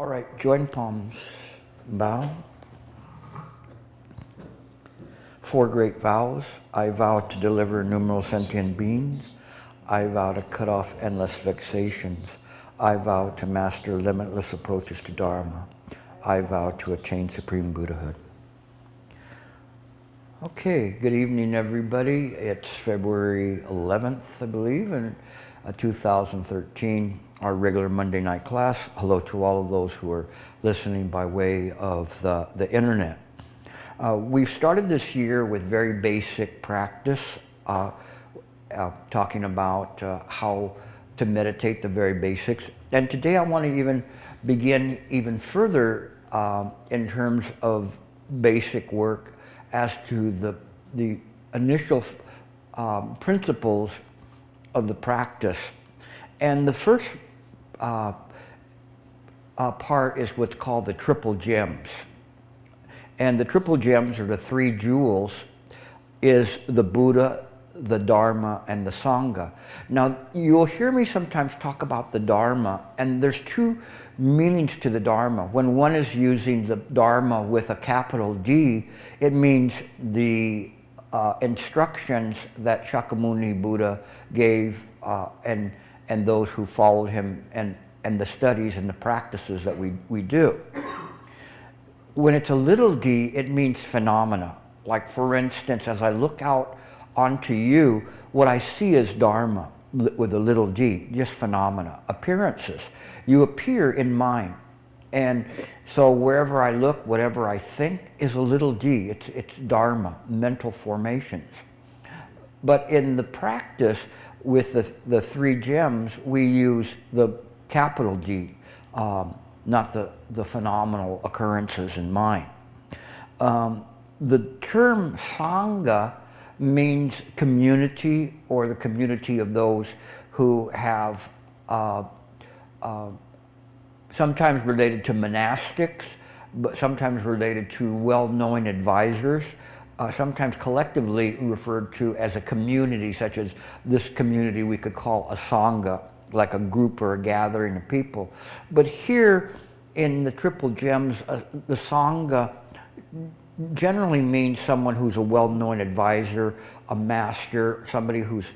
All right, join palms, bow. Four great vows. I vow to deliver numerous sentient beings. I vow to cut off endless vexations. I vow to master limitless approaches to Dharma. I vow to attain supreme Buddhahood. Okay, good evening everybody. It's February 11th, I believe, in 2013, our regular Monday night class. Hello to all of those who are listening by way of the internet. We've started this year with very basic practice, talking about how to meditate, the very basics. And today I want to even begin even further in terms of basic work as to the initial principles of the practice. And the first part is what's called the triple gems. And the triple gems, or the three jewels, is the Buddha, the Dharma, and the Sangha. Now, you'll hear me sometimes talk about the Dharma, and there's two meanings to the Dharma. When one is using the Dharma with a capital D, it means the instructions that Shakyamuni Buddha gave and those who followed him, and the studies and the practices that we do. When it's a little d, it means phenomena. Like, for instance, as I look out onto you, what I see is Dharma with a little d, just phenomena, appearances. You appear in mind. And so wherever I look, whatever I think is a little d. It's Dharma, mental formations. But in the practice with the three gems, we use the capital D, not the phenomenal occurrences in mind. The term Sangha means community, or the community of those who have sometimes related to monastics, but sometimes related to well-known advisors, sometimes collectively referred to as a community, such as this community we could call a Sangha, like a group or a gathering of people. But here in the Triple Gems, the Sangha generally means someone who's a well-known advisor, a master, somebody who's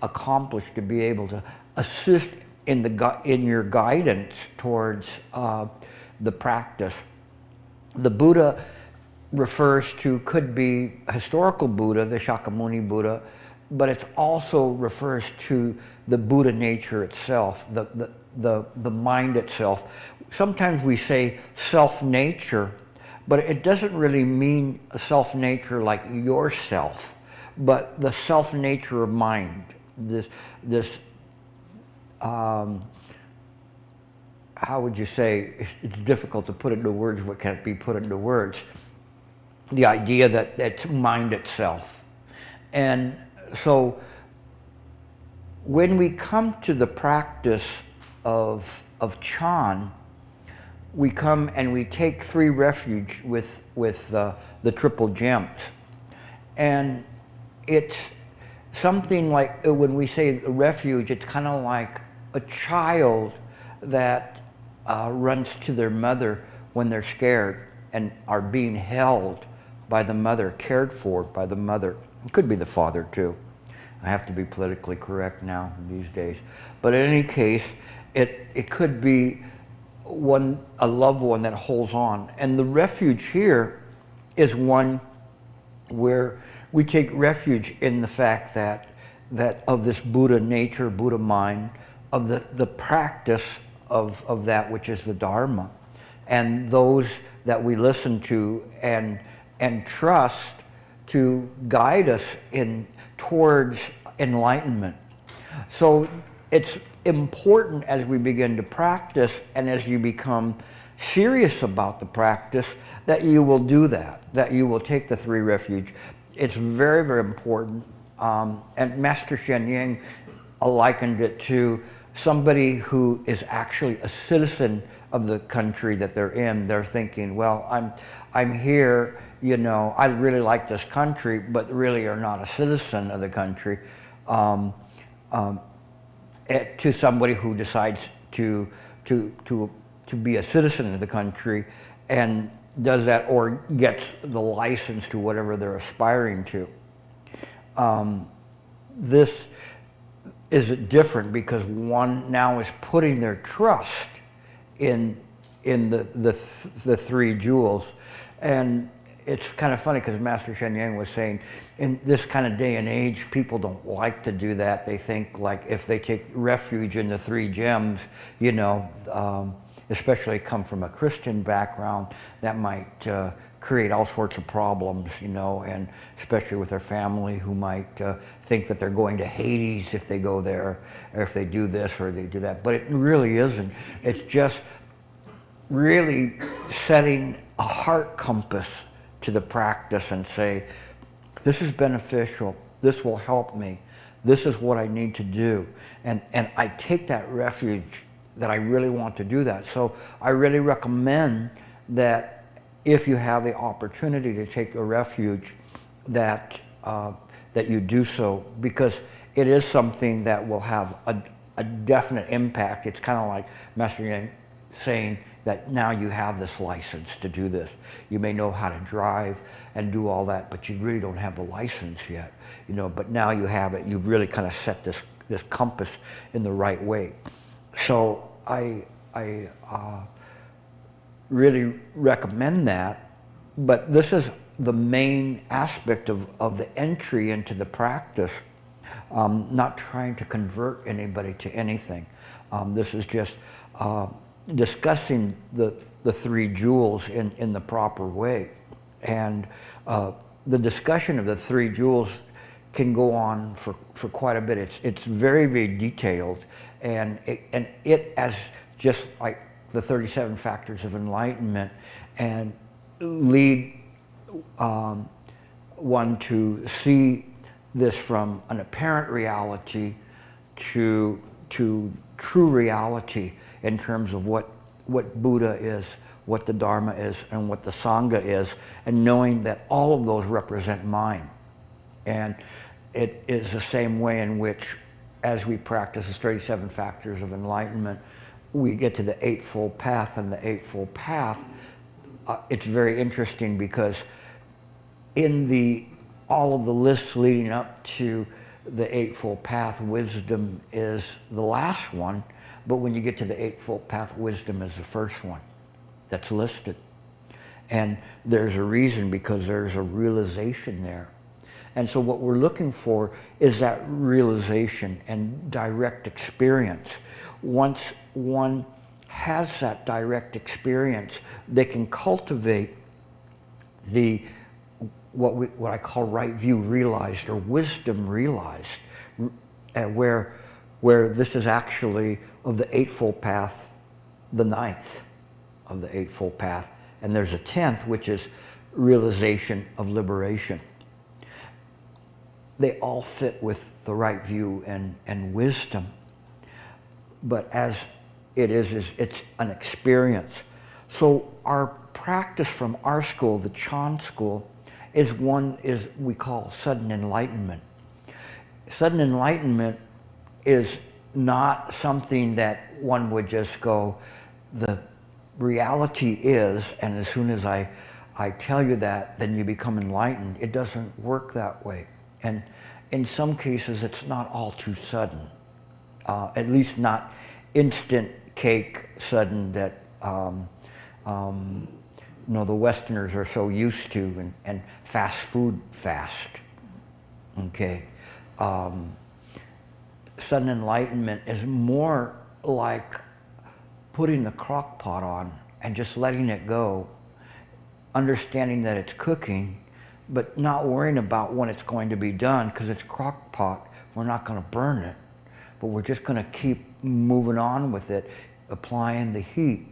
accomplished to be able to assist in your guidance towards the practice. The Buddha refers to, could be historical Buddha, the Shakyamuni Buddha, but it also refers to the Buddha nature itself, the mind itself. Sometimes we say self-nature, but it doesn't really mean a self-nature like yourself, but the self-nature of mind. This how would you say, it's difficult to put into words what can't be put into words. The idea that it's mind itself. And so when we come to the practice of Chan, we come and we take three refuge with the triple gems. And it's something like, when we say refuge, it's kind of like a child that runs to their mother when they're scared and are being held by the mother, cared for by the mother. It could be the father too. I have to be politically correct now these days. But in any case, it could be a loved one that holds on. And the refuge here is one where we take refuge in the fact that of this Buddha nature, Buddha mind, of the practice of that which is the Dharma, and those that we listen to and trust to guide us towards enlightenment. So it's important as we begin to practice, and as you become serious about the practice, that you will do that you will take the three refuge. It's very, very important. And Master Shen Ying likened it to somebody who is actually a citizen of the country that they're in. They're thinking, well, I'm here, you know, I really like this country, but really are not a citizen of the country. To somebody who decides to to be a citizen of the country, and does that or gets the license to whatever they're aspiring to. This is different because one now is putting their trust in the three jewels. And it's kind of funny because Master Shen Yang was saying, in this kind of day and age, people don't like to do that. They think like if they take refuge in the three gems, you know, especially come from a Christian background, that might create all sorts of problems, you know, and especially with their family who might think that they're going to Hades if they go there, or if they do this or they do that. But it really isn't. It's just really setting a heart compass to the practice and say, this is beneficial, this will help me, this is what I need to do. And I take that refuge that I really want to do that. So I really recommend that if you have the opportunity to take a refuge, that that you do so, because it is something that will have a definite impact. It's kind of like Master Yang saying that now you have this license to do this. You may know how to drive and do all that, but you really don't have the license yet, you know, but now you have it. You've really kind of set this compass in the right way. So I really recommend that, but this is the main aspect of the entry into the practice, not trying to convert anybody to anything. This is just discussing the three jewels in the proper way. And the discussion of the three jewels can go on for quite a bit. It's very, very detailed, and it as just like the 37 factors of enlightenment, and lead one to see this from an apparent reality to true reality in terms of what Buddha is, what the Dharma is, and what the Sangha is, and knowing that all of those represent mind. And it is the same way in which, as we practice the 37 factors of enlightenment, we get to the Eightfold Path. And the Eightfold Path, it's very interesting because in all of the lists leading up to the Eightfold Path, wisdom is the last one, but when you get to the Eightfold Path, wisdom is the first one that's listed. And there's a reason, because there's a realization there. And so what we're looking for is that realization and direct experience. Once one has that direct experience, they can cultivate what I call right view realized, or wisdom realized, where this is actually of the Eightfold Path, the ninth of the Eightfold Path, and there's a 10th, which is realization of liberation. They all fit with the right view and wisdom, but as it is it's an experience. So our practice from our school, the Chan school, is we call sudden enlightenment. Sudden enlightenment is not something that one would just go, the reality is, and as soon as I tell you that, then you become enlightened. It doesn't work that way. And in some cases, it's not all too sudden, at least not instant cake sudden that the Westerners are so used to, and fast food fast. Okay. Sudden enlightenment is more like putting the crock pot on and just letting it go, understanding that it's cooking, but not worrying about when it's going to be done, because it's crock pot. We're not going to burn it, but we're just going to keep moving on with it, applying the heat.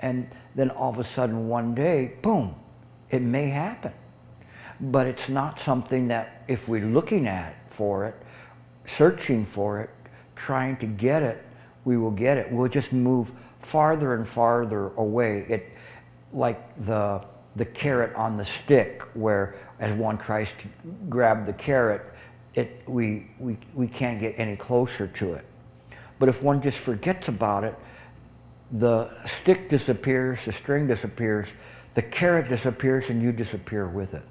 And then all of a sudden one day, boom, it may happen. But it's not something that if we're looking for it, searching for it, trying to get it, we will get it. We'll just move farther and farther away. It like the carrot on the stick, where as one tries to grab the carrot, we can't get any closer to it. But if one just forgets about it, the stick disappears, the string disappears, the carrot disappears, and you disappear with it.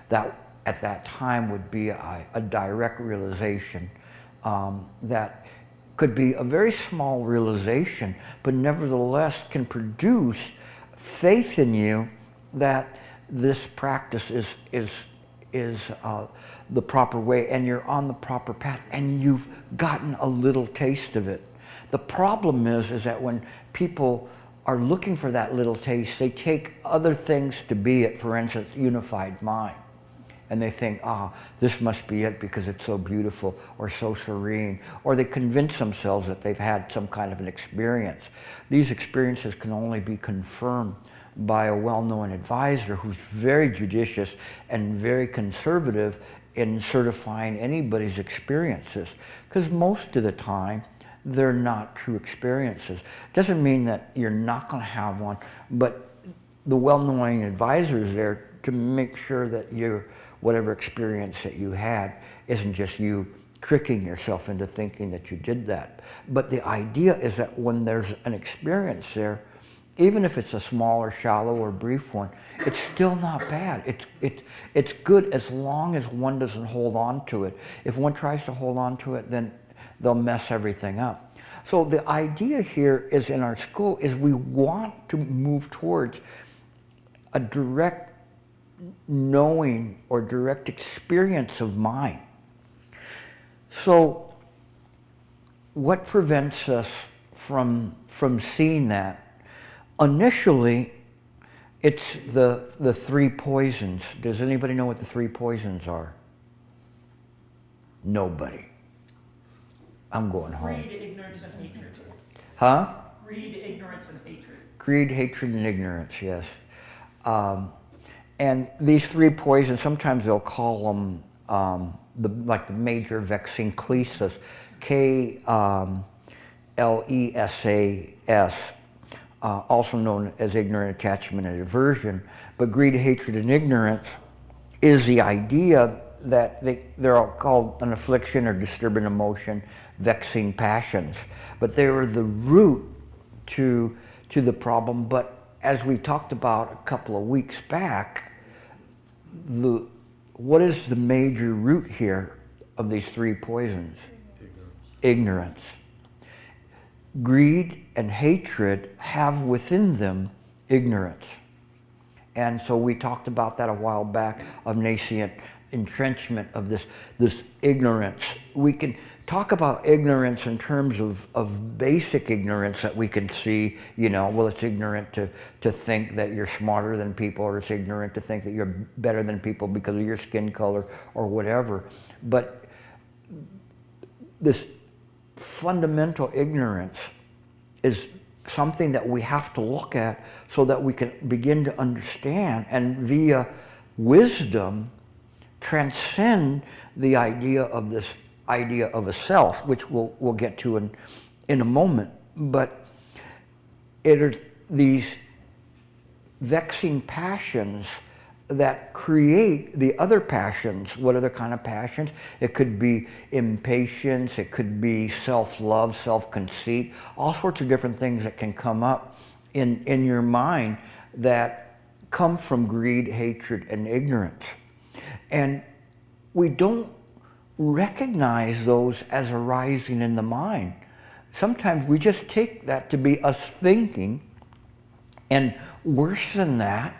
That at that time would be a direct realization that could be a very small realization, but nevertheless can produce faith in you that this practice is the proper way, and you're on the proper path, and you've gotten a little taste of it. The problem is that when people are looking for that little taste, they take other things to be it, for instance, unified mind. And they think, this must be it because it's so beautiful or so serene. Or they convince themselves that they've had some kind of an experience. These experiences can only be confirmed by a well-known advisor who's very judicious and very conservative in certifying anybody's experiences. Because most of the time, they're not true experiences. Doesn't mean that you're not going to have one, but the well-known advisor is there to make sure that whatever experience that you had isn't just you tricking yourself into thinking that you did that. But the idea is that when there's an experience there, even if it's a small or shallow or brief one, it's still not bad. It's good as long as one doesn't hold on to it. If one tries to hold on to it, then they'll mess everything up. So the idea here is in our school is we want to move towards a direct knowing or direct experience of mind. So what prevents us from seeing that? Initially, it's the three poisons. Does anybody know what the three poisons are? Nobody. I'm going home. Greed, ignorance, and hatred. Huh? Greed, ignorance, and hatred. Greed, hatred, and ignorance, yes. And these three poisons, sometimes they'll call them like the major vexing klesas, K-L-E-S-A-S, also known as ignorant attachment and aversion. But greed, hatred, and ignorance is the idea that they're all called an affliction or disturbing emotion, vexing passions. But they were the root to the problem. But as we talked about a couple of weeks back, what is the major root here of these three poisons? Ignorance. Greed and hatred have within them ignorance. And so we talked about that a while back, of nascent entrenchment of this ignorance. We can talk about ignorance in terms of basic ignorance that we can see, well, it's ignorant to think that you're smarter than people, or it's ignorant to think that you're better than people because of your skin color or whatever. But this fundamental ignorance is something that we have to look at so that we can begin to understand, and via wisdom transcend the idea of this idea of a self, which we'll get to in a moment. But it are these vexing passions that create the other passions. What other kind of passions? It could be impatience, it could be self-love, self-conceit, all sorts of different things that can come up in your mind that come from greed, hatred, and ignorance. And we don't recognize those as arising in the mind. Sometimes we just take that to be us thinking, and worse than that,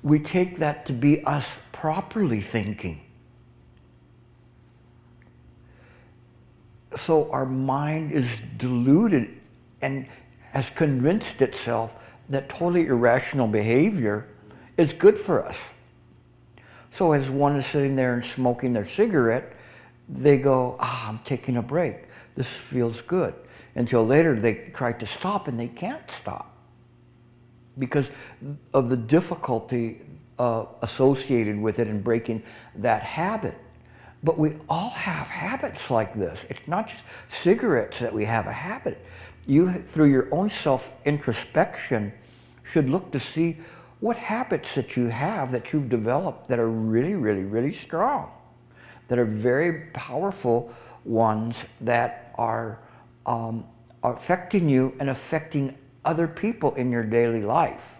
we take that to be us properly thinking. So our mind is deluded and has convinced itself that totally irrational behavior is good for us. So as one is sitting there and smoking their cigarette, they go, I'm taking a break. This feels good. Until later they try to stop and they can't stop because of the difficulty associated with it and breaking that habit. But we all have habits like this. It's not just cigarettes that we have a habit. You, through your own self-introspection, should look to see what habits that you have, that you've developed, that are really, really, really strong, that are very powerful ones, that are affecting you and affecting other people in your daily life.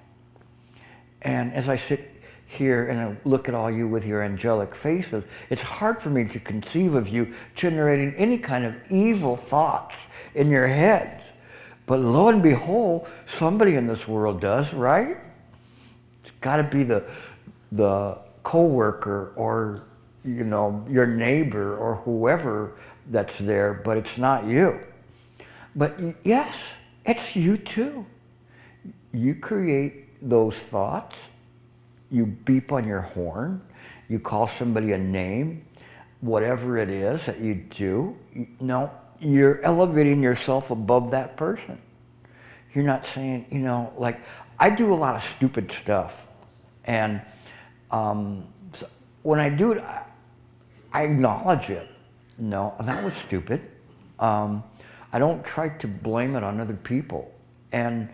And as I sit here and I look at all you with your angelic faces, it's hard for me to conceive of you generating any kind of evil thoughts in your heads. But lo and behold, somebody in this world does, right? It's got to be the coworker or, you know, your neighbor or whoever that's there, but it's not you. But yes, it's you too. You create those thoughts. You beep on your horn. You call somebody a name. Whatever it is that you do, no, you're elevating yourself above that person. You're not saying, you know, like, I do a lot of stupid stuff. And so when I do it, I acknowledge it. No, that was stupid. I don't try to blame it on other people. And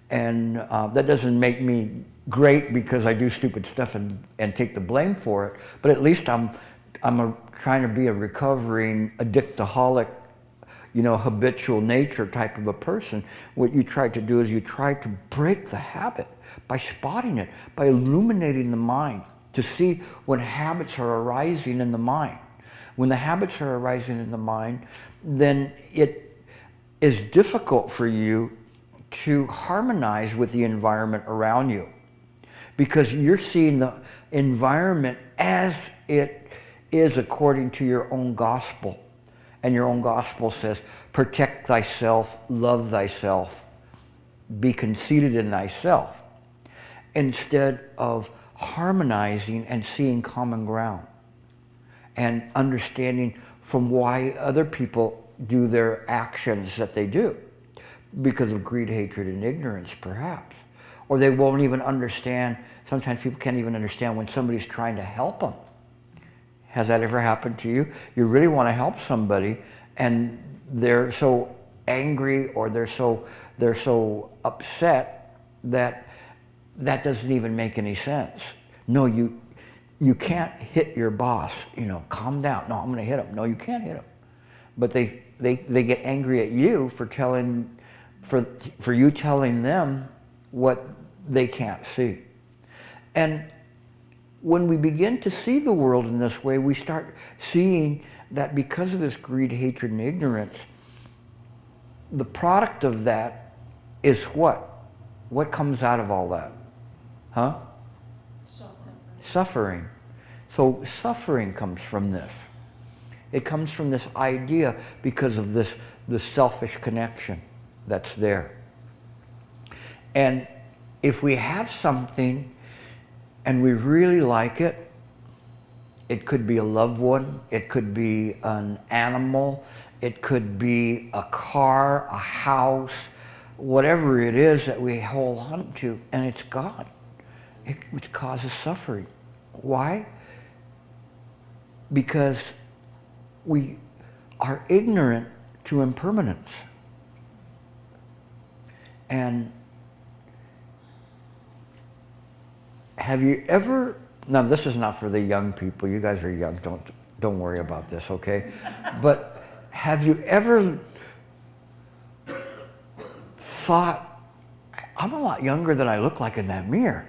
that doesn't make me great because I do stupid stuff and take the blame for it. But at least I'm trying to be a recovering addictaholic, you know, habitual nature type of a person. What you try to do is you try to break the habit by spotting it, by illuminating the mind to see when habits are arising in the mind. When the habits are arising in the mind, then it is difficult for you to harmonize with the environment around you because you're seeing the environment as it is according to your own gospel. And your own gospel says, protect thyself, love thyself, be conceited in thyself, instead of harmonizing and seeing common ground and understanding from why other people do their actions that they do, because of greed, hatred, and ignorance, perhaps. Or they won't even understand, sometimes people can't even understand when somebody's trying to help them. Has that ever happened to you? You really want to help somebody and they're so angry or they're so upset that doesn't even make any sense. No, you can't hit your boss, you know, calm down. No, I'm going to hit him. No, you can't hit him. But they get angry at you for you telling them what they can't see. And when we begin to see the world in this way, we start seeing that because of this greed, hatred, and ignorance, the product of that is what? What comes out of all that? Huh? Suffering. So suffering comes from this. It comes from this idea because of the selfish connection that's there. And if we have something and we really like it, it could be a loved one, it could be an animal, it could be a car, a house, whatever it is that we hold on to, and it's gone. It causes suffering. Why? Because we are ignorant to impermanence. And have you ever, now this is not for the young people, you guys are young, don't worry about this, okay? But have you ever thought, I'm a lot younger than I look like in that mirror?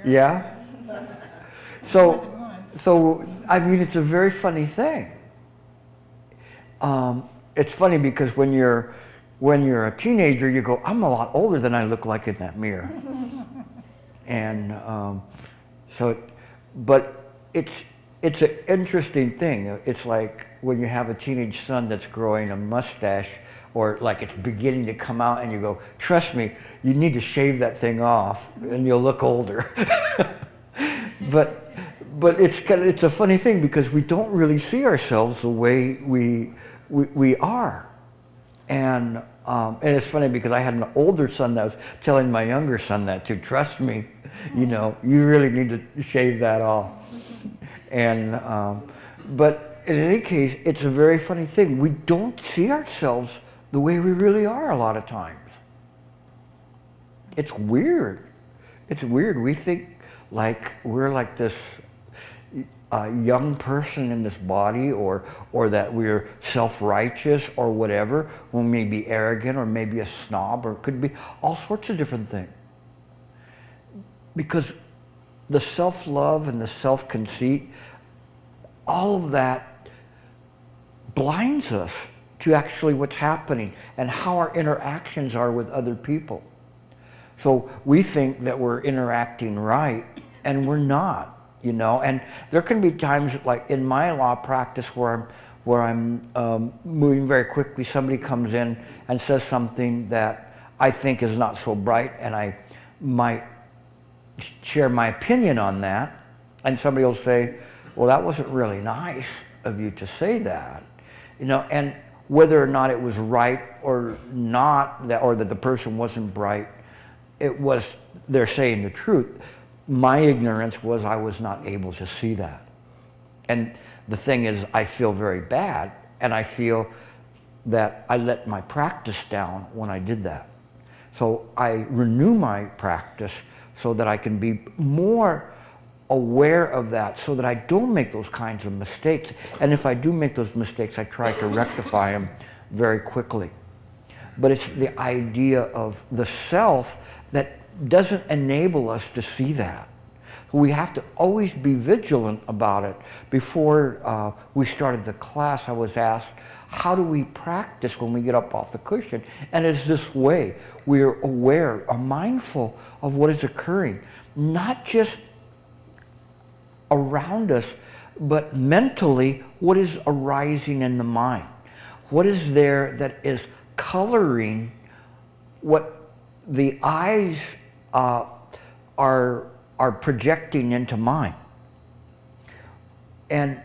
Yeah? So I mean, it's a very funny thing. It's funny because when you're a teenager, you go, I'm a lot older than I look like in that mirror. And but it's an interesting thing. It's like when you have a teenage son that's growing a mustache, or like it's beginning to come out, and you go, trust me, you need to shave that thing off, and you'll look older. But it's a funny thing because we don't really see ourselves the way we are. And it's funny because I had an older son that was telling my younger son that too. Trust me, you know, you really need to shave that off. And but in any case, it's a very funny thing. We don't see ourselves the way we really are a lot of times. It's weird. It's weird. We think like we're like this, a young person in this body, or that we're self-righteous or whatever. We may be arrogant or maybe a snob, or it could be all sorts of different things. Because the self-love and the self-conceit, all of that blinds us to actually what's happening and how our interactions are with other people. So we think that we're interacting right, and we're not, you know. And there can be times, like in my law practice, where I'm moving very quickly. Somebody comes in and says something that I think is not so bright, and I might share my opinion on that, and somebody will say, well, that wasn't really nice of you to say that, you know. And whether or not it was right or not, or that the person wasn't bright, it was, they're saying the truth. My ignorance was I was not able to see that. And the thing is, I feel very bad, and I feel that I let my practice down when I did that. So I renew my practice so that I can be more aware of that, so that I don't make those kinds of mistakes. And if I do make those mistakes, I try to rectify them very quickly. But it's the idea of the self that doesn't enable us to see that. We have to always be vigilant about it. Before we started the class, I was asked, how do we practice when we get up off the cushion? And it's this way. We're aware, are mindful of what is occurring, not just around us, but mentally, what is arising in the mind? What is there that is coloring what the eyes are projecting into mind? And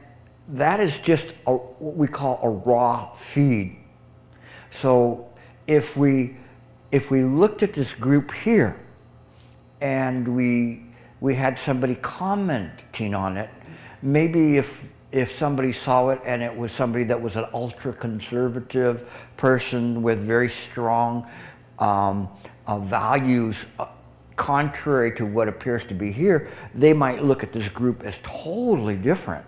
that is just what we call a raw feed. So if we looked at this group here, and we had somebody commenting on it, maybe if somebody saw it and it was somebody that was an ultra-conservative person with very strong values contrary to what appears to be here, they might look at this group as totally different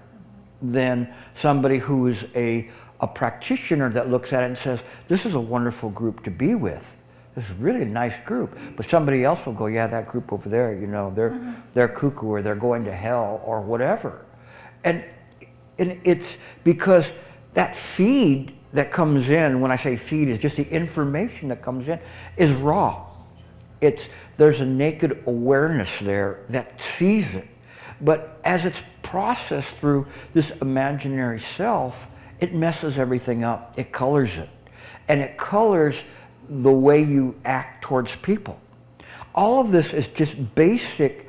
than somebody who is a practitioner that looks at it and says, this is a wonderful group to be with. This is really a nice group. But somebody else will go, yeah, that group over there, you know, they're cuckoo, or they're going to hell, or whatever. And it's because that feed that comes in, when I say feed, is just the information that comes in, is raw. There's a naked awareness there that sees it. But as it's processed through this imaginary self, it messes everything up. It colors it. And it colors the way you act towards people. All of this is just basic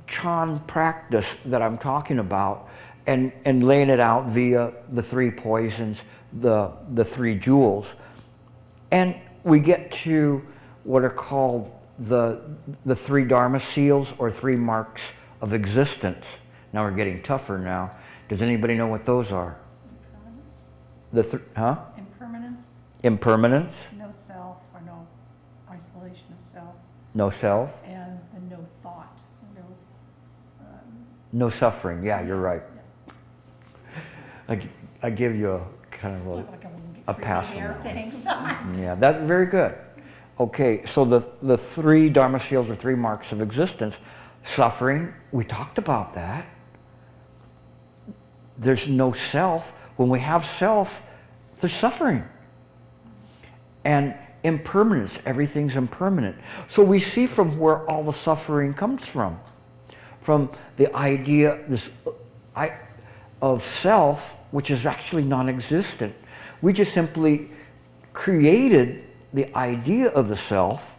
Chan practice that I'm talking about, and laying it out via the 3 poisons, the 3 jewels. And we get to what are called the 3 Dharma seals, or 3 marks of existence. Now we're getting tougher now. Does anybody know what those are? Impermanence. Impermanence. Impermanence. No self, or no isolation of self. No self. And no thought. No suffering. Yeah, you're right. Yeah. I give you a kind of Like a pass on air that one. things. Yeah, that's very good. Okay, so the 3 Dharma seals are 3 marks of existence. Suffering, we talked about that. There's no self. When we have self, there's suffering. And impermanence, everything's impermanent. So we see from where all the suffering comes from the idea of self, which is actually non-existent. We just simply created the idea of the self,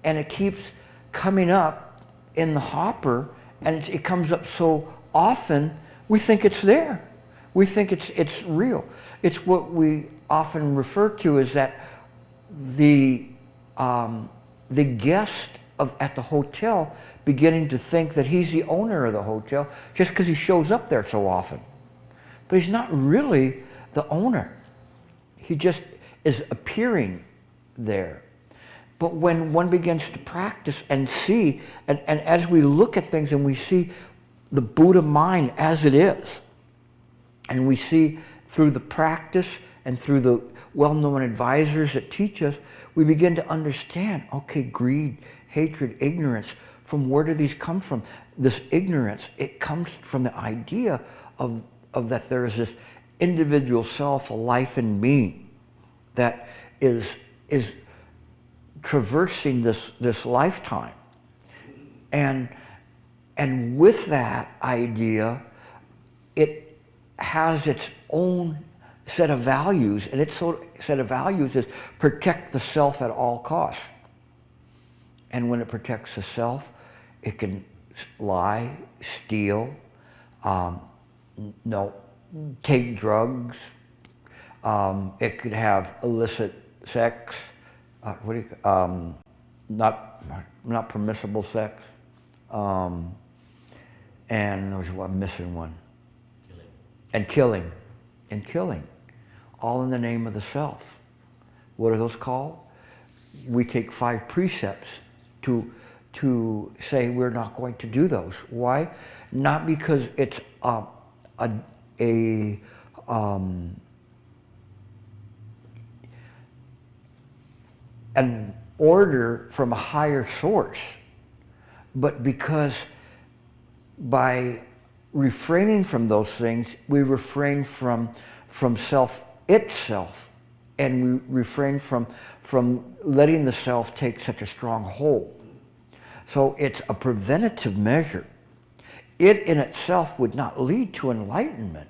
and it keeps coming up in the hopper, and it comes up so often, we think it's there. We think it's real. It's what we often refer to as that the guest at the hotel beginning to think that he's the owner of the hotel just because he shows up there so often. But he's not really the owner. He just is appearing there. But when one begins to practice and see, and as we look at things and we see the Buddha mind as it is. And we see through the practice and through the well-known advisors that teach us, we begin to understand, okay, greed, hatred, ignorance, from where do these come from? This ignorance, it comes from the idea of that there is this individual self, a life in me, that is traversing this lifetime. And with that idea, it has its own set of values, and its set of values is protect the self at all costs. And when it protects the self, it can lie, steal, take drugs. It could have illicit sex. Not permissible sex. And I'm missing one. Killing. And killing. All in the name of the self. What are those called? We take 5 precepts to say we're not going to do those. Why? Not because it's an order from a higher source, but because by refraining from those things, we refrain from self itself, and we refrain from letting the self take such a strong hold. So it's a preventative measure. It in itself would not lead to enlightenment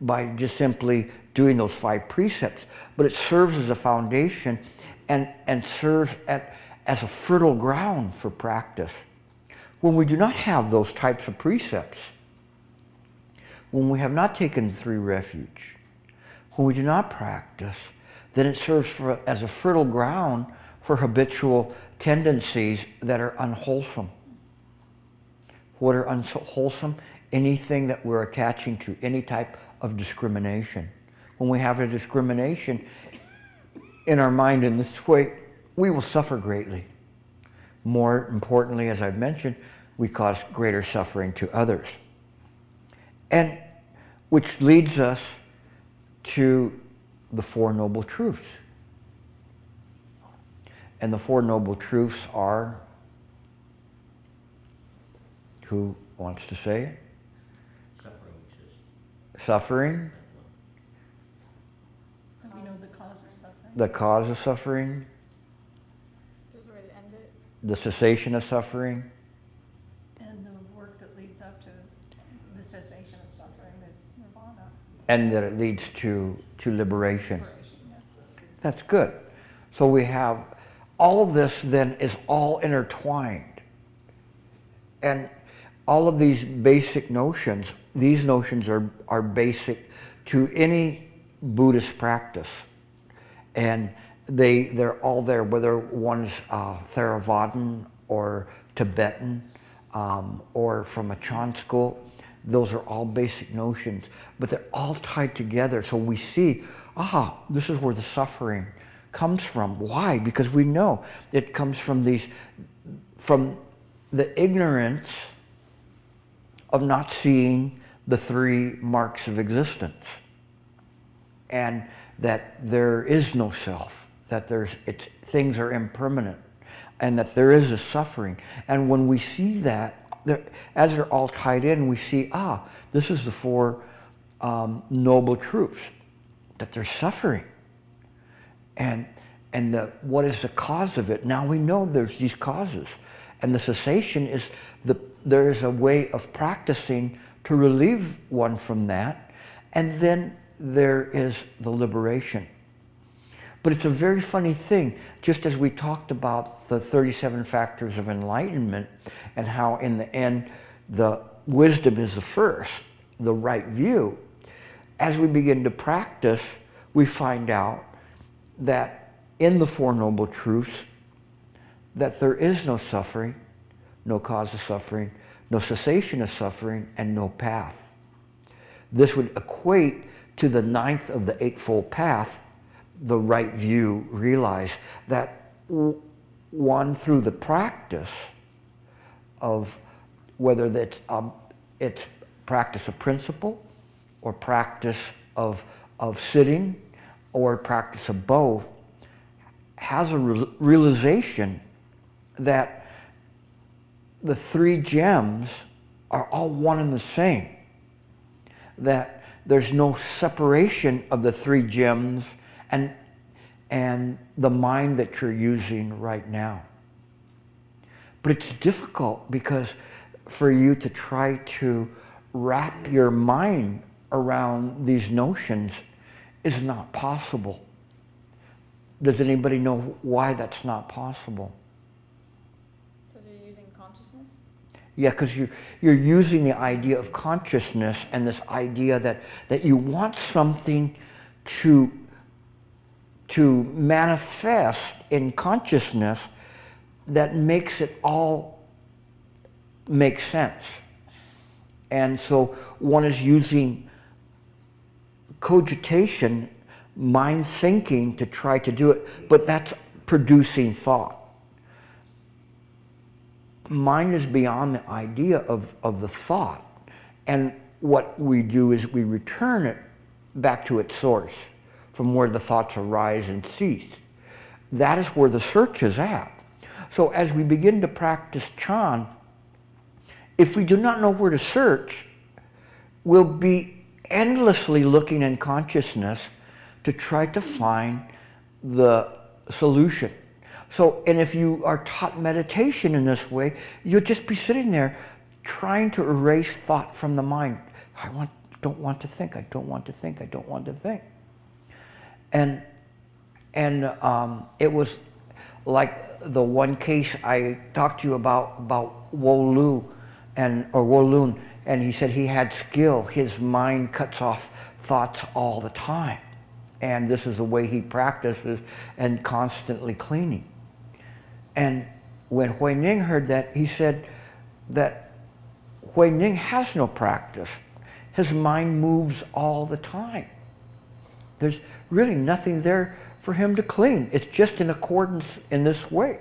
by just simply doing those 5 precepts, but it serves as a foundation and serves as a fertile ground for practice. When we do not have those types of precepts, when we have not taken 3 refuge, when we do not practice, then it serves as a fertile ground for habitual tendencies that are unwholesome. What are unwholesome? Anything that we're attaching to, any type of discrimination. When we have a discrimination in our mind in this way, we will suffer greatly. More importantly, as I've mentioned, we cause greater suffering to others. And which leads us to the 4 Noble Truths. And the 4 Noble Truths are, who wants to say it? Suffering exists. Suffering. We know the cause of suffering. The cause of suffering. There's a way to end it. The cessation of suffering. And the work that leads up to the cessation of suffering is nirvana. And that it leads to liberation. Liberation, yeah. That's good. So we have all of this then is all intertwined. And all of these basic notions, these notions are basic to any Buddhist practice. And they're all there, whether one's Theravadan or Tibetan or from a Chan school. Those are all basic notions, but they're all tied together. So we see, this is where the suffering comes from. Why? Because we know it comes from the ignorance of not seeing the 3 marks of existence, and that there is no self, that things are impermanent, and that there is a suffering. And when we see that, as they're all tied in, we see, this is the 4 Noble Truths, that there's suffering. And what is the cause of it? Now we know there's these causes. And the cessation is, there is a way of practicing to relieve one from that. And then there is the liberation. But it's a very funny thing, just as we talked about the 37 factors of enlightenment and how in the end the wisdom is the first, the right view. As we begin to practice, we find out that in the 4 Noble Truths, that there is no suffering, no cause of suffering, no cessation of suffering, and no path. This would equate to the 9th of the Eightfold Path, the right view, realize that one through the practice of whether that's it's practice of principle, or practice of sitting, or practice of both, has a realization that the three gems are all one and the same. That there's no separation of the three gems and the mind that you're using right now. But it's difficult because for you to try to wrap your mind around these notions is not possible. Does anybody know why that's not possible? Because you're using consciousness? Yeah, because you're using the idea of consciousness and this idea that you want something to manifest in consciousness that makes it all make sense. And so one is using cogitation, mind thinking, to try to do it, but that's producing thought. Mind is beyond the idea of the thought. And what we do is we return it back to its source, from where the thoughts arise and cease. That is where the search is at. So as we begin to practice Chan, if we do not know where to search, we'll be endlessly looking in consciousness to try to find the solution. So, and if you are taught meditation in this way, you'll just be sitting there trying to erase thought from the mind. Don't want to think, I don't want to think, I don't want to think. And it was like the one case I talked to you about Wo Lun, and he said he had skill. His mind cuts off thoughts all the time. And this is the way he practices, and constantly cleaning. And when Hui Ning heard that, he said that Hui Ning has no practice. His mind moves all the time. There's really nothing there for him to clean. It's just in accordance in this way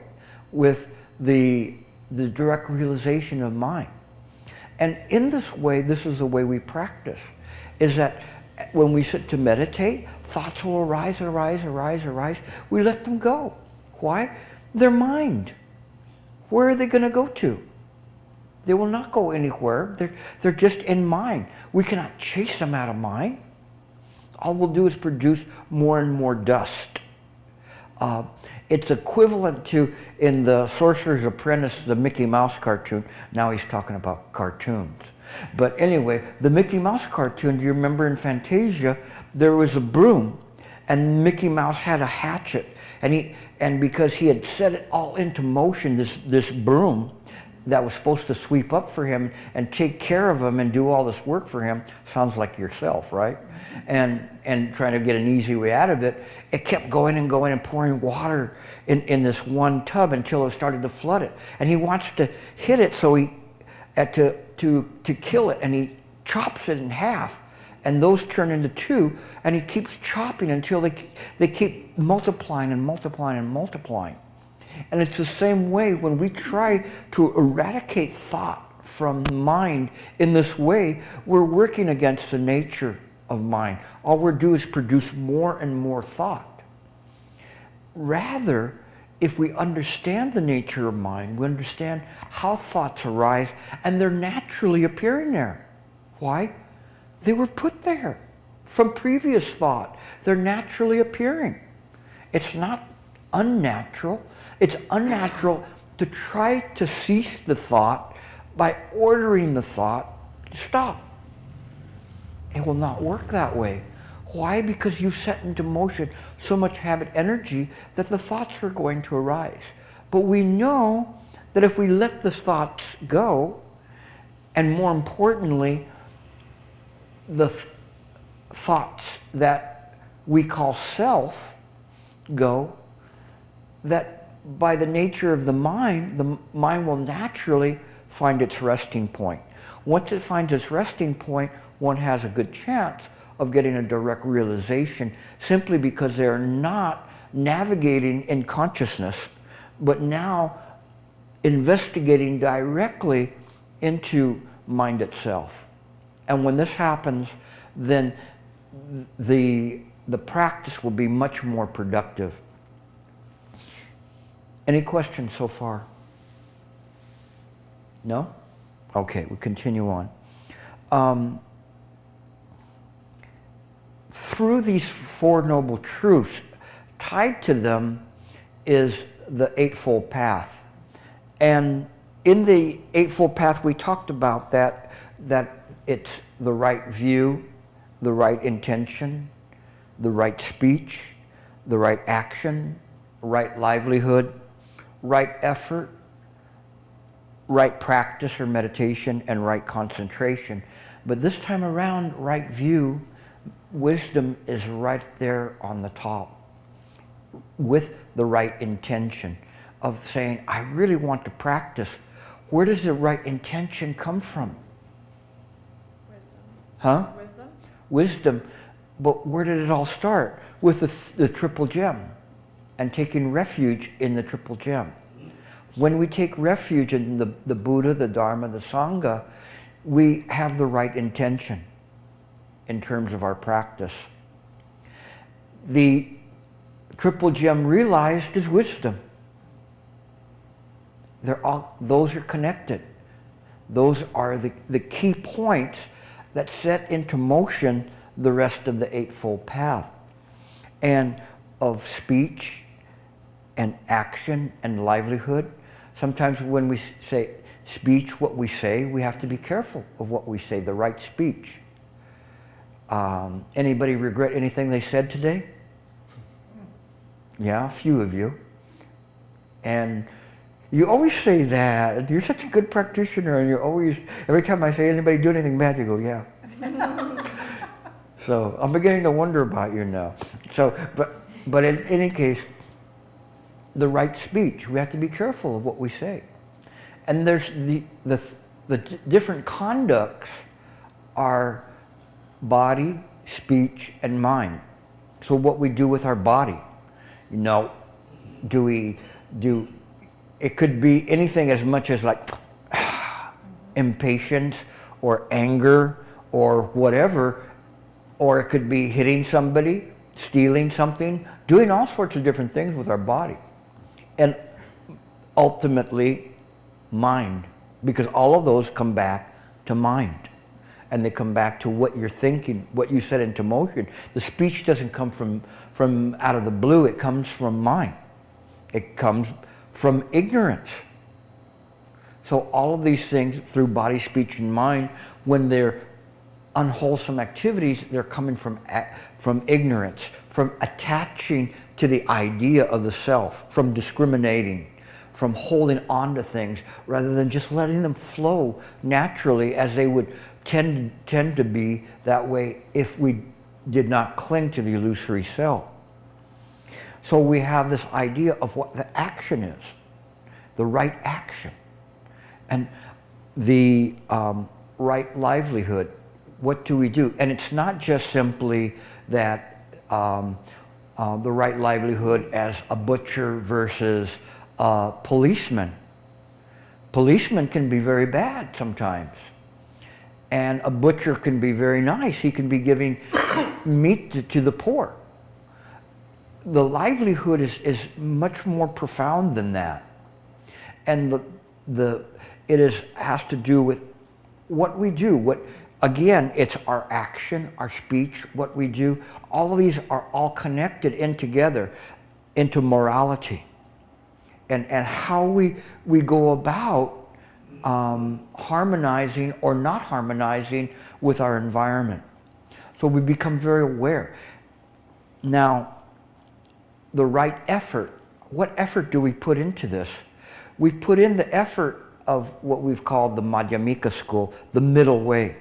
with the direct realization of mind. And in this way, this is the way we practice, is that when we sit to meditate, thoughts will arise, arise, arise, arise. We let them go. Why? They're mind. Where are they going to go to? They will not go anywhere. They're just in mind. We cannot chase them out of mind. All we'll do is produce more and more dust. It's equivalent to, in the Sorcerer's Apprentice, the Mickey Mouse cartoon. Now he's talking about cartoons. But anyway, the Mickey Mouse cartoon, do you remember in Fantasia, there was a broom, and Mickey Mouse had a hatchet. And because he had set it all into motion, this broom that was supposed to sweep up for him and take care of him and do all this work for him, sounds like yourself, right? And trying to get an easy way out of it, it kept going and going and pouring water in this one tub until it started to flood it. And he wants to hit it, so he to kill it, and he chops it in half, and those turn into two, and he keeps chopping until they keep multiplying and multiplying and multiplying. And it's the same way when we try to eradicate thought from mind in this way, we're working against the nature of mind. All we're doing is produce more and more thought. Rather, if we understand the nature of mind, we understand how thoughts arise, and they're naturally appearing there. Why? They were put there from previous thought. They're naturally appearing. It's not unnatural. It's unnatural to try to cease the thought by ordering the thought to stop. It will not work that way. Why? Because you've set into motion so much habit energy that the thoughts are going to arise. But we know that if we let the thoughts go, and more importantly, the thoughts that we call self go, that by the nature of the mind will naturally find its resting point. Once it finds its resting point, one has a good chance of getting a direct realization, simply because they're not navigating in consciousness, but now investigating directly into mind itself. And when this happens, then the practice will be much more productive. Any questions so far? No? Okay, we continue on. Through these Four Noble Truths, tied to them is the Eightfold Path. And in the Eightfold Path, we talked about that it's the right view, the right intention, the right speech, the right action, right livelihood, right effort, right practice or meditation, and right concentration. But this time around, right view, wisdom is right there on the top with the right intention of saying, I really want to practice. Where does the right intention come from? Wisdom. Huh? Wisdom? Wisdom. But where did it all start? With the triple gem and taking refuge in the triple gem. When we take refuge in the Buddha, the Dharma, the Sangha, we have the right intention in terms of our practice. The triple gem realized is wisdom. Those are connected. Those are the key points that set into motion the rest of the Eightfold Path. And of speech and action and livelihood. Sometimes when we say speech, what we say, we have to be careful of what we say, the right speech. Anybody regret anything they said today? Yeah, a few of you. And you always say that. You're such a good practitioner, and you're always, every time I say anybody do anything bad, you go, yeah. So I'm beginning to wonder about you now. So, but in any case, the right speech, we have to be careful of what we say. And there's the different conducts are body, speech, and mind. So what we do with our body, it could be anything as much as like impatience or anger or whatever, or it could be hitting somebody, stealing something, doing all sorts of different things with our body. And ultimately, mind, because all of those come back to mind. And they come back to what you're thinking, what you set into motion. The speech doesn't come from out of the blue, it comes from mind. It comes from ignorance. So all of these things through body, speech, and mind, when they're unwholesome activities, they're coming from ignorance, from attaching to the idea of the self, from discriminating, from holding on to things, rather than just letting them flow naturally as they would tend to be that way if we did not cling to the illusory self. So we have this idea of what the action is, the right action, and the right livelihood. What do we do? And it's not just simply that the right livelihood as a butcher versus a policeman. Policemen can be very bad sometimes. And a butcher can be very nice. He can be giving meat to the poor. The livelihood is much more profound than that. And has to do with what we do. Again, it's our action, our speech, what we do. All of these are all connected in together into morality. And how we go about harmonizing or not harmonizing with our environment. So we become very aware. Now, the right effort, what effort do we put into this? We put in the effort of what we've called the Madhyamika school, the middle way.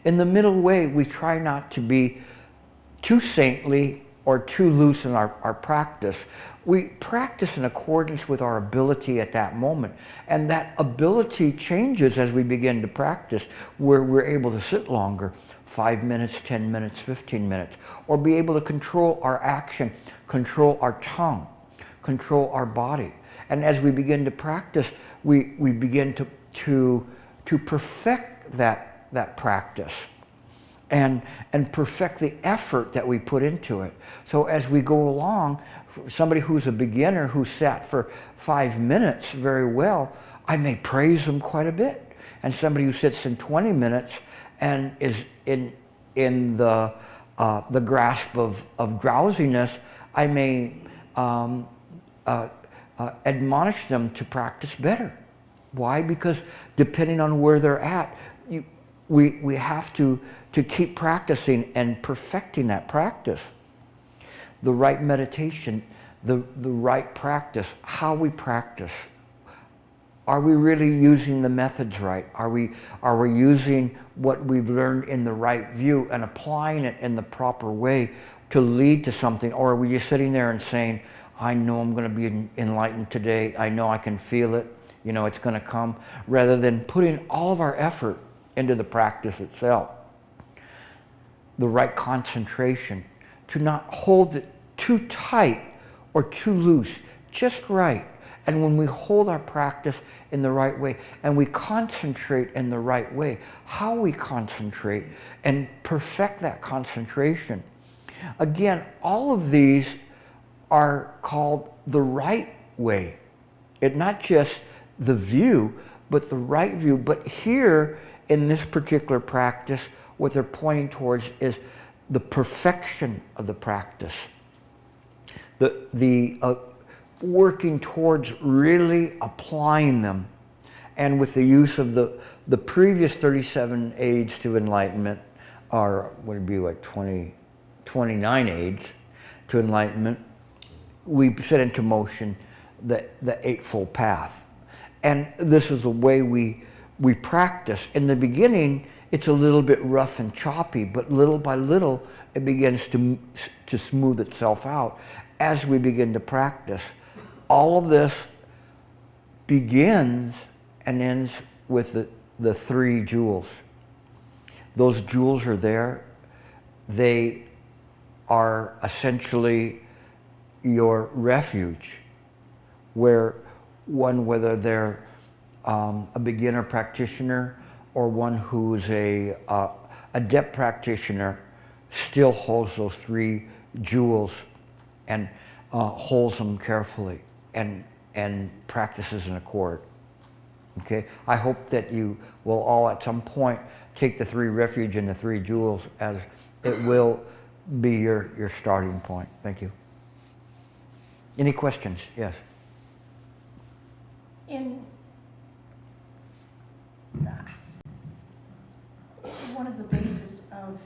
In the middle way, we try not to be too saintly or too loose in our practice. We practice in accordance with our ability at that moment. And that ability changes as we begin to practice, where we're able to sit longer, 5 minutes, 10 minutes, 15 minutes, or be able to control our action, control our tongue, control our body. And as we begin to practice, we begin to perfect perfect that practice and perfect the effort that we put into it. So as we go along, somebody who's a beginner who sat for 5 minutes very well, I may praise them quite a bit. And somebody who sits in 20 minutes and is in the grasp of drowsiness, I may admonish them to practice better. Why? Because depending on where they're at, we have to keep practicing and perfecting that practice. The right meditation, the right practice, how we practice. Are we really using the methods right? Are we using what we've learned in the right view and applying it in the proper way to lead to something? Or are we just sitting there and saying, I know I'm going to be enlightened today. I know I can feel it. You know, it's going to come. Rather than putting all of our effort into the practice itself. The right concentration. To not hold it too tight or too loose. Just right. And when we hold our practice in the right way and we concentrate in the right way, how we concentrate and perfect that concentration. Again, all of these are called the right way. It's not just the view, but the right view. But here in this particular practice, what they're pointing towards is the perfection of the practice. The working towards really applying them. And with the use of the previous 37 aids to enlightenment, or would it be like 29 aids to enlightenment, we set into motion the Eightfold Path. And this is the way we practice. In the beginning, it's a little bit rough and choppy, but little by little, it begins to smooth itself out as we begin to practice. All of this begins and ends with the 3 jewels. Those jewels are there. They are essentially your refuge, whether they're a beginner practitioner or one who's a adept practitioner, still holds those 3 jewels and holds them carefully and practices in accord. Okay? I hope that you will all at some point take the 3 refuge and the 3 jewels, as it will be your starting point. Thank you. Any questions? Yes. One of the bases of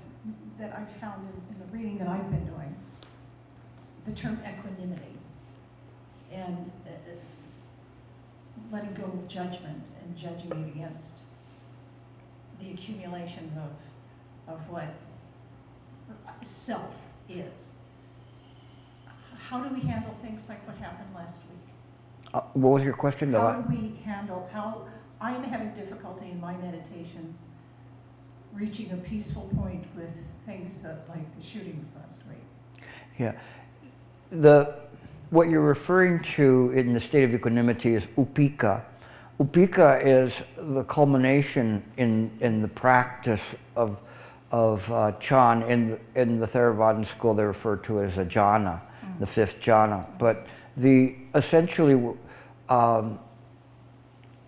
that I've found in the reading that I've been doing, the term equanimity and letting go of judgment and judging it against the accumulations of what self is. How do we handle things like what happened last week? What was your question? How do we handle, I'm having difficulty in my meditations reaching a peaceful point with things like the shootings last week. Yeah. What you're referring to in the state of equanimity is upika. Upika is the culmination in the practice of Chan. In the Theravadan school, they refer to it as a jhana, the 5th jhana. But essentially,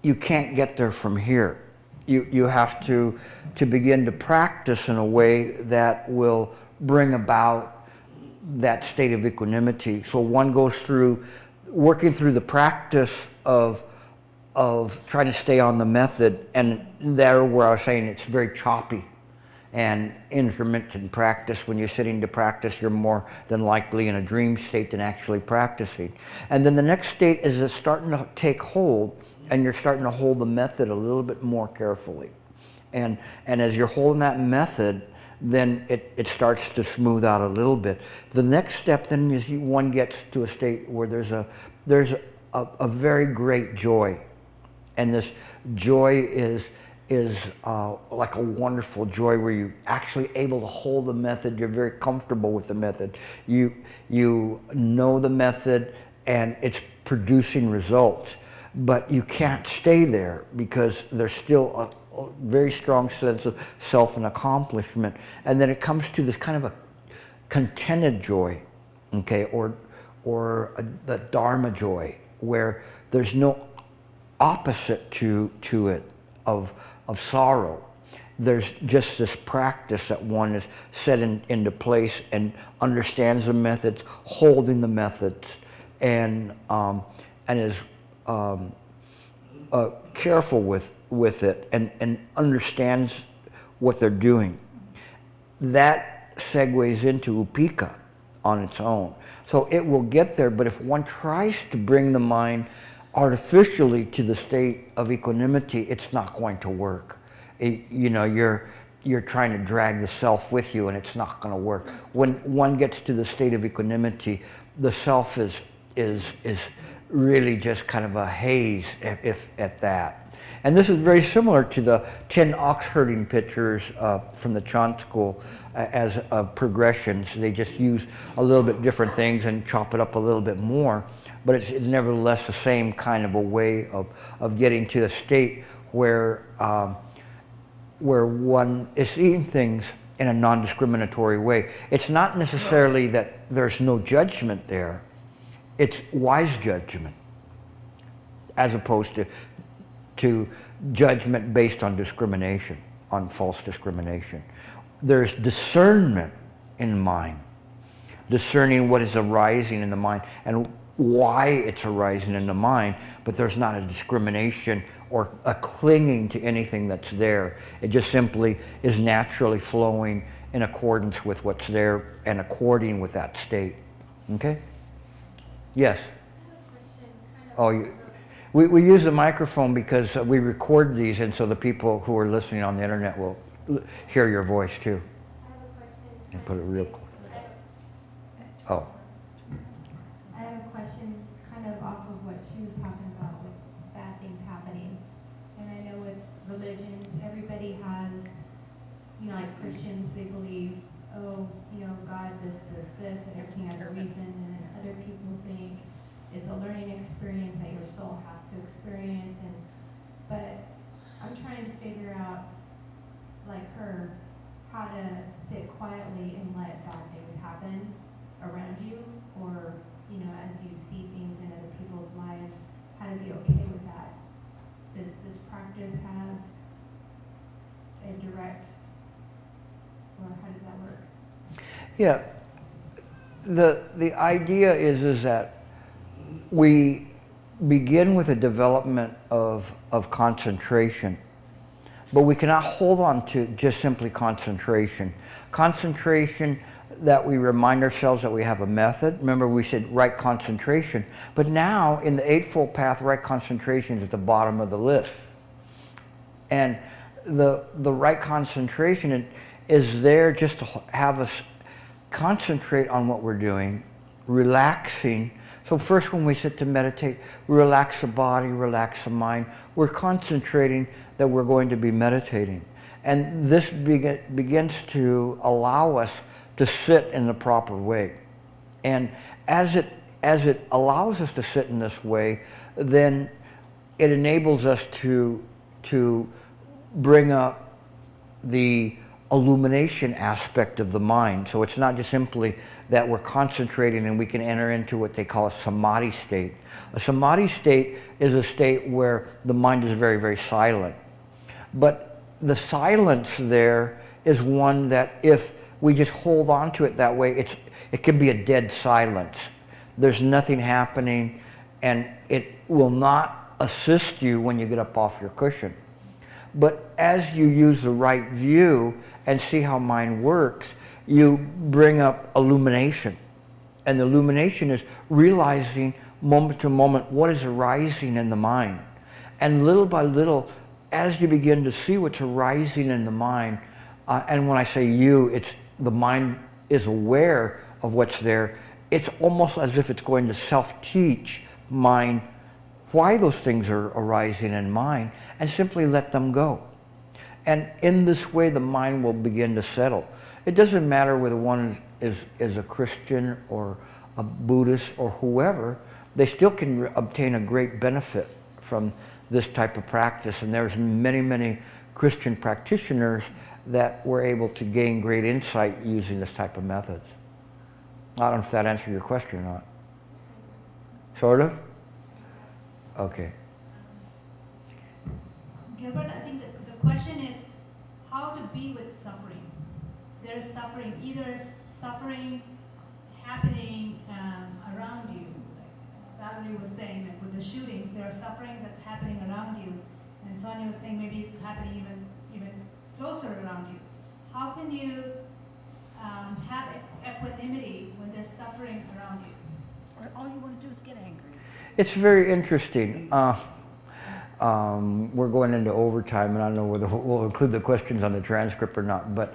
you can't get there from here. You have to begin to practice in a way that will bring about that state of equanimity. So one goes through working through the practice of trying to stay on the method, and there where I was saying it's very choppy and intermittent practice. When you're sitting to practice, you're more than likely in a dream state than actually practicing. And then the next state is it's starting to take hold, and you're starting to hold the method a little bit more carefully. And as you're holding that method, then it starts to smooth out a little bit. The next step then is one gets to a state where there's a very great joy. And this joy is like a wonderful joy where you're actually able to hold the method. You're very comfortable with the method. You know the method and it's producing results. But you can't stay there because there's still a very strong sense of self and accomplishment. And then it comes to this kind of a contented joy, okay, or the Dharma joy, where there's no opposite to it of sorrow. There's just this practice that one is set into place and understands the methods, holding the methods, and is careful with it and understands what they're doing. That segues into upeka on its own. So it will get there, but if one tries to bring the mind artificially to the state of equanimity, it's not going to work. You're trying to drag the self with you, and it's not going to work. When one gets to the state of equanimity, the self is really just kind of a haze, if at that. And this is very similar to the 10 ox herding pictures from the Chan school as progressions. They just use a little bit different things and chop it up a little bit more, but it's nevertheless the same kind of a way of getting to a state where one is seeing things in a non-discriminatory way. It's not necessarily that there's no judgment there. It's wise judgment, as opposed to judgment based on discrimination, on false discrimination. There's discernment in the mind, discerning what is arising in the mind and why it's arising in the mind, but there's not a discrimination or a clinging to anything that's there. It just simply is naturally flowing in accordance with what's there and according with that state. Okay? Yes? We use the microphone because we record these, and so the people who are listening on the internet will hear your voice too. I have a question. And put it real close. Oh. I have a question kind of off of what she was talking about with bad things happening. And I know with religions, everybody has, like Christians, they believe, God, this, and everything has a reason. And then other people think it's a learning experience that your soul has to experience. But I'm trying to figure out, like her, how to sit quietly and let bad things happen around you, or as you see things in other people's lives, how to be okay with that. Does this practice have a direct, or how does that work? Yeah, the idea is that we begin with a development of concentration, but we cannot hold on to just simply concentration. Concentration that we remind ourselves that we have a method. Remember, we said right concentration, but now in the Eightfold Path, right concentration is at the bottom of the list. And the right concentration is there just to have us concentrate on what we're doing, relaxing. So first when we sit to meditate, we relax the body, relax the mind. We're concentrating that we're going to be meditating. And this begins to allow us to sit in the proper way. And as it allows us to sit in this way, then it enables us to bring up the illumination aspect of the mind. So it's not just simply that we're concentrating and we can enter into what they call a samadhi state. A samadhi state is a state where the mind is very, very silent. But the silence there is one that if we just hold on to it that way, it can be a dead silence. There's nothing happening, and it will not assist you when you get up off your cushion. But as you use the right view and see how mind works, you bring up illumination. And the illumination is realizing moment to moment what is arising in the mind. And little by little, as you begin to see what's arising in the mind, and when I say you, it's the mind is aware of what's there, it's almost as if it's going to self-teach mind why those things are arising in mind, and simply let them go. And in this way, the mind will begin to settle. It doesn't matter whether one is a Christian or a Buddhist or whoever, they still can obtain a great benefit from this type of practice. And there's many, many Christian practitioners that were able to gain great insight using this type of methods. I don't know if that answered your question or not. Sort of? Okay. Gilbert, I think the question is how to be with suffering. There's suffering, either suffering happening around you, like Valerie was saying, like with the shootings, there's suffering that's happening around you. And Sonia was saying maybe it's happening even closer around you. How can you have equanimity when there's suffering around you? Or all you want to do is get angry. It's very interesting. We're going into overtime, and I don't know whether we'll include the questions on the transcript or not. But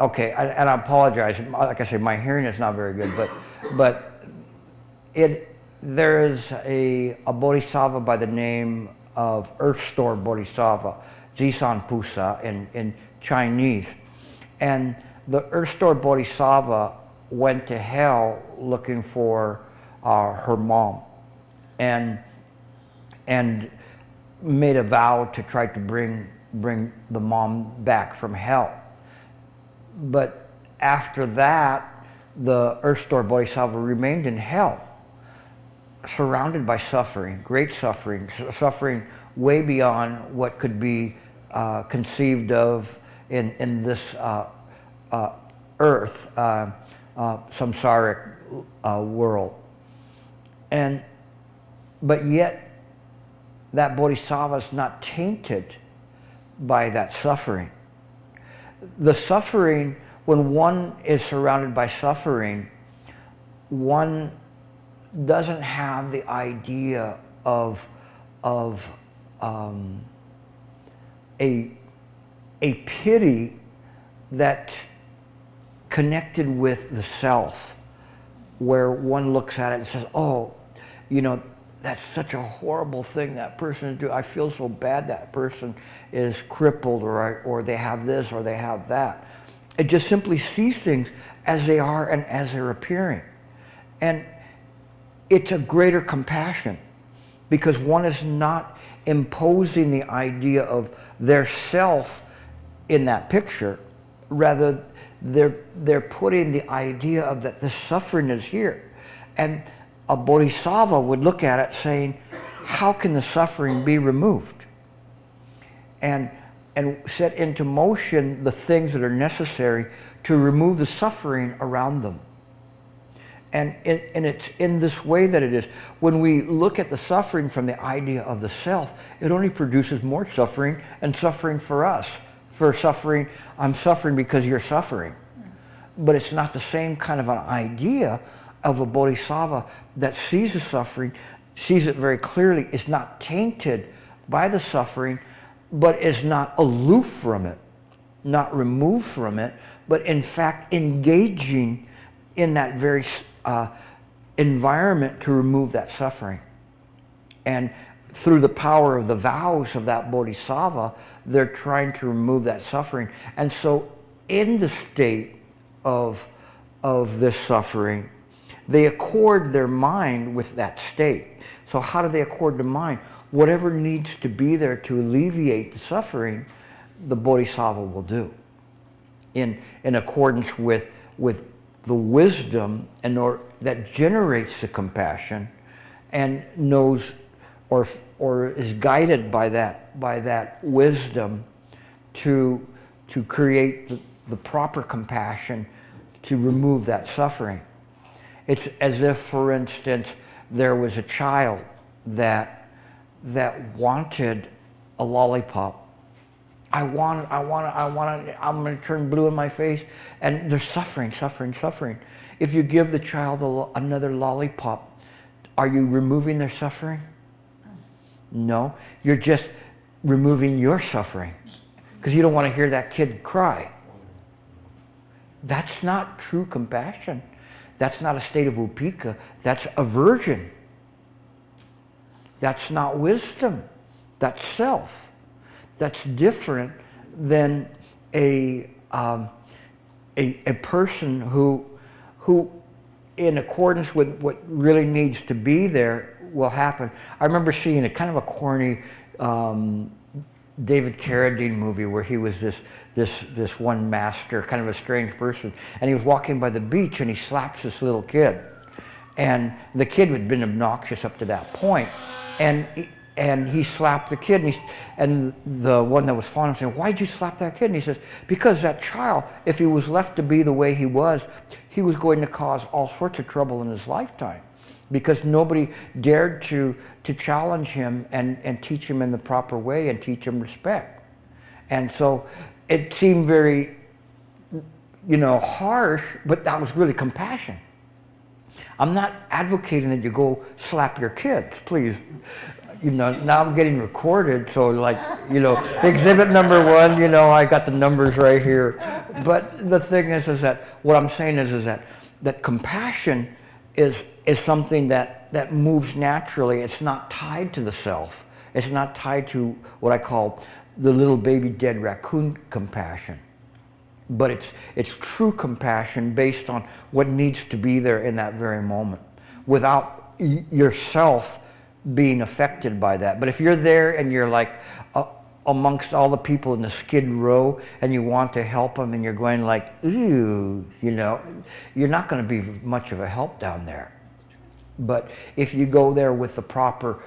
okay, and I apologize. Like I say, my hearing is not very good. But there is a bodhisattva by the name of Earth Store Bodhisattva, Zisan Pusa in Chinese, and the Earth Store Bodhisattva went to hell looking for her mom, and made a vow to try to bring the mom back from hell. But after that, the Earth Store Bodhisattva remained in hell, surrounded by suffering, great suffering, suffering way beyond what could be conceived of in this earth, samsaric world. But yet, that bodhisattva is not tainted by that suffering. The suffering, when one is surrounded by suffering, one doesn't have the idea of a pity that's connected with the self, where one looks at it and says, oh, you know, that's such a horrible thing that person is doing. I feel so bad that person is crippled, or they have this or they have that. It just simply sees things as they are and as they're appearing. And it's a greater compassion, because one is not imposing the idea of their self in that picture. Rather, they're putting the idea of that the suffering is here. And a bodhisattva would look at it saying, how can the suffering be removed? And set into motion the things that are necessary to remove the suffering around them. And it's in this way that it is. When we look at the suffering from the idea of the self, it only produces more suffering, and suffering for us. For suffering, I'm suffering because you're suffering. But it's not the same kind of an idea of a bodhisattva that sees the suffering, sees it very clearly, is not tainted by the suffering, but is not aloof from it, not removed from it, but in fact engaging in that very environment to remove that suffering. And through the power of the vows of that bodhisattva, they're trying to remove that suffering. And so in the state of this suffering, they accord their mind with that state. So how do they accord the mind? Whatever needs to be there to alleviate the suffering, the bodhisattva will do in accordance with the wisdom that generates the compassion, and knows or is guided by that wisdom to create the proper compassion to remove that suffering. It's as if, for instance, there was a child that wanted a lollipop. I'm going to turn blue in my face, and they're suffering. If you give the child another lollipop, are you removing their suffering? No, you're just removing your suffering, because you don't want to hear that kid cry. That's not true compassion. That's not a state of upeka. That's aversion. That's not wisdom. That's self. That's different than a person who, in accordance with what really needs to be there, will happen. I remember seeing a kind of a corny David Carradine movie where he was this one master, kind of a strange person, and he was walking by the beach and he slaps this little kid, and the kid had been obnoxious up to that point, and he slapped the kid, and the one that was following him said, "Why'd you slap that kid?" And he says, "Because that child, if he was left to be the way he was going to cause all sorts of trouble in his lifetime, because nobody dared to challenge him and teach him in the proper way and teach him respect." And so it seemed very, harsh, but that was really compassion. I'm not advocating that you go slap your kids, please. Now I'm getting recorded, so exhibit number 1, I got the numbers right here. But the thing is that what I'm saying is that compassion is something that moves naturally. It's not tied to the self. It's not tied to what I call the little baby dead raccoon compassion. But it's true compassion based on what needs to be there in that very moment, without yourself being affected by that. But if you're there and you're like amongst all the people in the Skid Row and you want to help them and you're going like, ooh, you're not going to be much of a help down there. But if you go there with the proper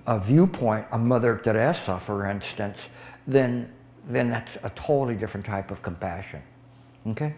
viewpoint, a Mother Teresa, for instance, then that's a totally different type of compassion. Okay?